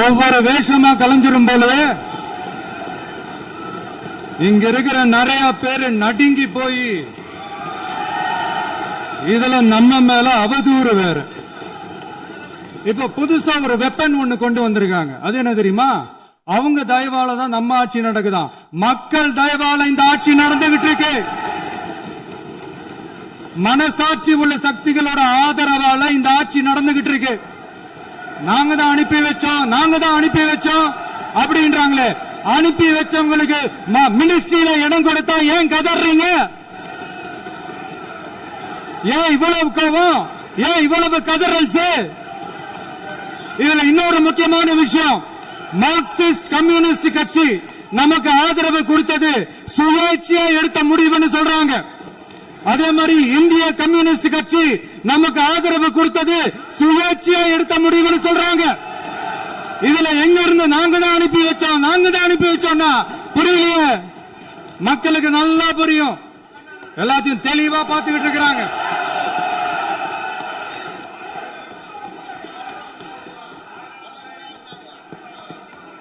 ஒவ்வொரு வேஷமா கலைஞ்சிரும் போல இங்க இருக்கிற நிறைய பேரு நடுங்கி போய் இதுல நம்ம மேல அவதூறு வேற. இப்ப புதுசா ஒரு வெப்பன் ஒண்ணு கொண்டு வந்திருக்காங்க. அது என்ன தெரியுமா? அவங்க தயவால தான் நம்ம ஆட்சி நடக்குதான். மக்கள் தயவால இந்த ஆட்சி நடந்துகிட்டு இருக்கு. மனசாட்சி உள்ள சக்திகளோட ஆதரவால இந்த ஆட்சி நடந்துகிட்டு இருக்கு. நாங்க தான் அனுப்பி வச்சோம் அப்படின்றாங்களே. அனுப்பி வச்சவங்களுக்கு மினிஸ்ட்ரியில இடம் கொடுத்தா ஏன் கதறீங்க? ஏன் இவ்வளவு கோபம்? ஏன் இவ்வளவு கதறல்ஸ்? இதுல இன்னொரு முக்கியமான விஷயம், மார்க்சிஸ்ட் கம்யூனிஸ்ட் கட்சி நமக்கு ஆதரவு கொடுத்தது சுயேட்சையா எடுத்த முடிவுன்னு சொல்றாங்க. அதே மாதிரி இந்திய கம்யூனிஸ்ட் கட்சி நமக்கு ஆதரவு கொடுத்தது சுயேட்சையா எடுத்த முடிவுன்னு சொல்றாங்க. இதுல எங்க இருந்து நாங்க தான் அனுப்பி வச்சோம்னா புரியலையே. மக்களுக்கு நல்லா புரியும், எல்லாத்தையும் தெளிவா பார்த்துக்கிட்டு இருக்கிறாங்க.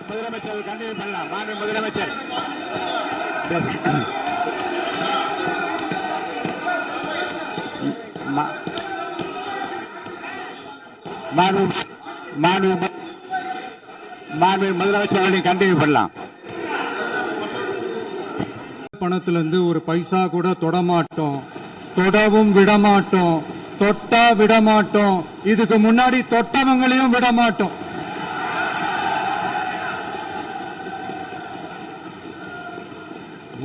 முதலமைச்சர் கண்டினியூ பண்ணலாம். மாண்பு முதலமைச்சர் முதலமைச்சர் கண்டினியூ பண்ணலாம். பணத்துல இருந்து ஒரு பைசா கூட தொடமாட்டோம், தொடவும் விடமாட்டோம், தொட்டா விடமாட்டோம். இதுக்கு முன்னாடி தொட்டவங்களையும் விடமாட்டோம்.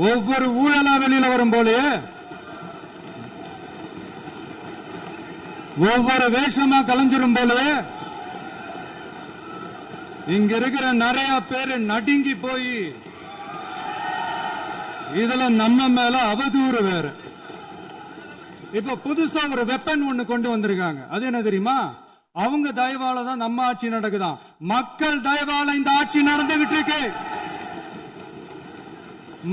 ஒவ்வொரு ஊழலா வெளியில வரும் போலே ஒவ்வொரு வேஷமா கலைஞ்சிரும் போலே இங்க இருக்கிற நிறைய பேரு நடுங்கி போய் இதுல நம்ம மேல அவதூறு வேற. இப்ப புதுசா ஒரு வெப்பன் ஒண்ணு கொண்டு வந்திருக்காங்க. அது என்ன தெரியுமா? அவங்க தயவால தான் நம்ம ஆட்சி நடக்குதான். மக்கள் தயவால இந்த ஆட்சி நடந்துகிட்டு இருக்கு.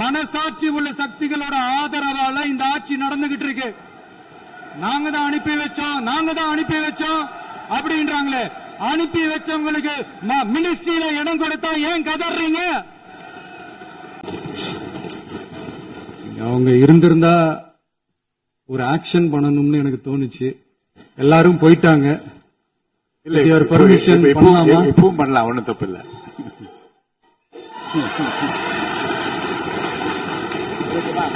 மனசாட்சி உள்ள சக்திகளோட ஆதரவால இந்த ஆட்சி நடந்துகிட்டு இருக்கு. நாங்க தான் அனுப்பி வச்சோம் அப்படின்றாங்களே. அனுப்பி வச்சவங்களுக்கு மினிஸ்ட்ரியில இடம் கொடுத்தா ஏன் கதறீங்க? அவங்க இருந்திருந்தா ஒரு ஆக்ஷன் பண்ணணும்னு எனக்கு தோணுச்சு. எல்லாரும் போயிட்டாங்க. இல்ல பர்மிஷன் பண்ணலாமா? இப்பவும் பண்ணலாம், ஒன்னும் தப்பு இல்ல. ஓகேவா?